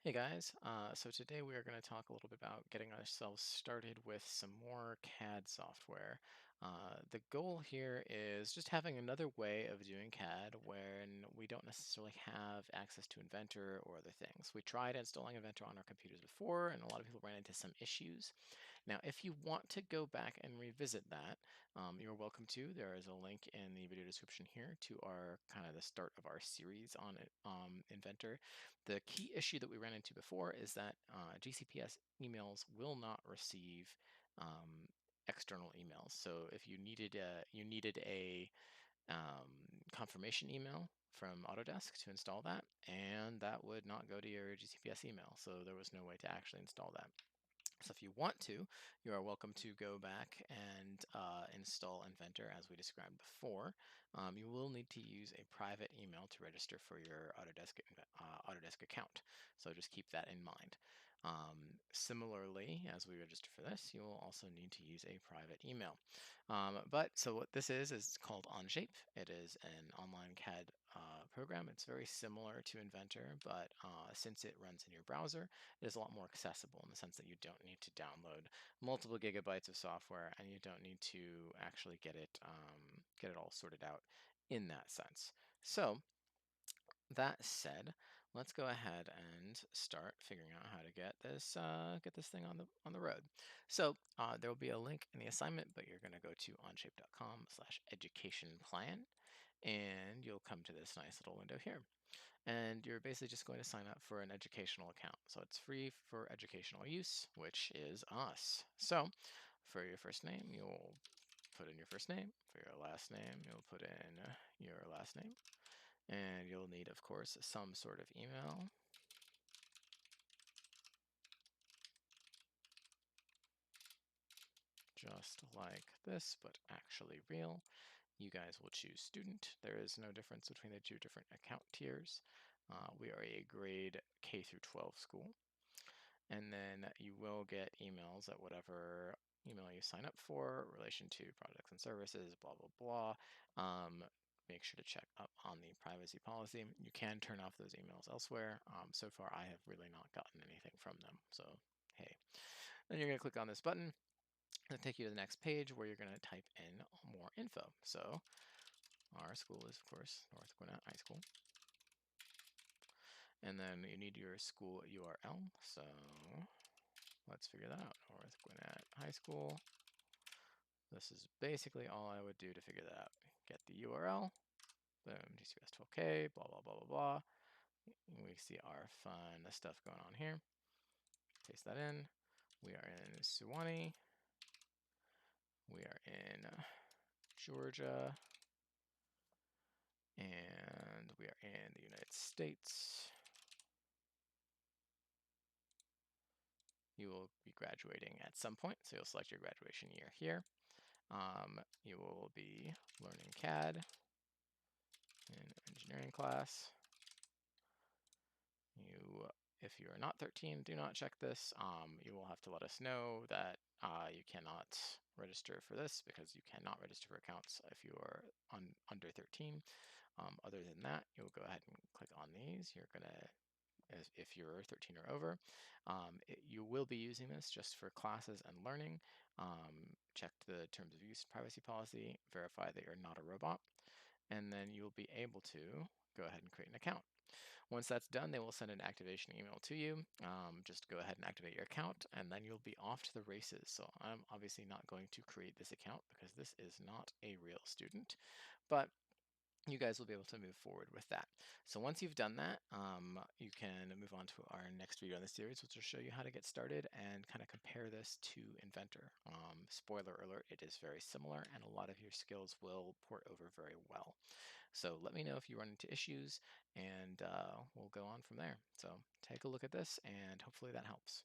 Hey guys, so today we are going to talk a little bit about getting ourselves started with some more CAD software. The goal here is just having another way of doing CAD when we don't necessarily have access to Inventor or other things. We tried installing Inventor on our computers before, and a lot of people ran into some issues. Now, if you want to go back and revisit that, you're welcome to. There is a link in the video description here to our kind of the start of our series on it, Inventor. The key issue that we ran into before is that GCPS emails will not receive um, external emails. So if you needed a confirmation email from Autodesk to install that, and that would not go to your GCPS email. So there was no way to actually install that. So if you want to, you are welcome to go back and install Inventor as we described before. You will need to use a private email to register for your Autodesk account. So just keep that in mind. Similarly, as we register for this, you will also need to use a private email. So what this is called Onshape. It is an online CAD program. It's very similar to Inventor, but since it runs in your browser, it is a lot more accessible in the sense that you don't need to download multiple gigabytes of software, and you don't need to actually get it all sorted out in that sense. So that said, let's go ahead and start figuring out how to get this thing on the road. So there will be a link in the assignment, but you're going to go to onshape.com/education plan, and you'll come to this nice little window here. And you're basically just going to sign up for an educational account. So it's free for educational use, which is us. So for your first name, you'll put in your first name. For your last name, you'll put in your last name. And you'll need, of course, some sort of email, just like this, but actually real. You guys will choose student. There is no difference between the two different account tiers. We are a grade K through 12 school. And then you will get emails at whatever email you sign up for, relation to products and services, blah, blah, blah. Make sure to check up on the privacy policy. You can turn off those emails elsewhere. So far, I have really not gotten anything from them. So, hey. Then you're going to click on this button. It'll take you to the next page where you're going to type in more info. So, our school is, of course, North Gwinnett High School. And then you need your school URL. So, let's figure that out. North Gwinnett High School. This is basically all I would do to figure that out. Get the URL, boom, GCPS12K, blah, blah, blah, blah, blah. We see our fun stuff going on here. Paste that in. We are in Suwannee. We are in Georgia. And we are in the United States. You will be graduating at some point, so you'll select your graduation year here. You will be learning CAD in engineering class. If you are not 13, do not check this. You will have to let us know that you cannot register for this because you cannot register for accounts if you are under 13. Other than that, you'll go ahead and click on these. You're gonna, if you're 13 or over, you will be using this just for classes and learning. Check the terms of use and privacy policy, verify that you're not a robot, and then you'll be able to go ahead and create an account. Once that's done, they will send an activation email to you. Just go ahead and activate your account, and then you'll be off to the races. So I'm obviously not going to create this account because this is not a real student, but you guys will be able to move forward with that. So once you've done that, you can move on to our next video in the series, which will show you how to get started and kind of compare this to Inventor. Spoiler alert, it is very similar, and a lot of your skills will port over very well. So let me know if you run into issues, and we'll go on from there. So take a look at this, and hopefully that helps.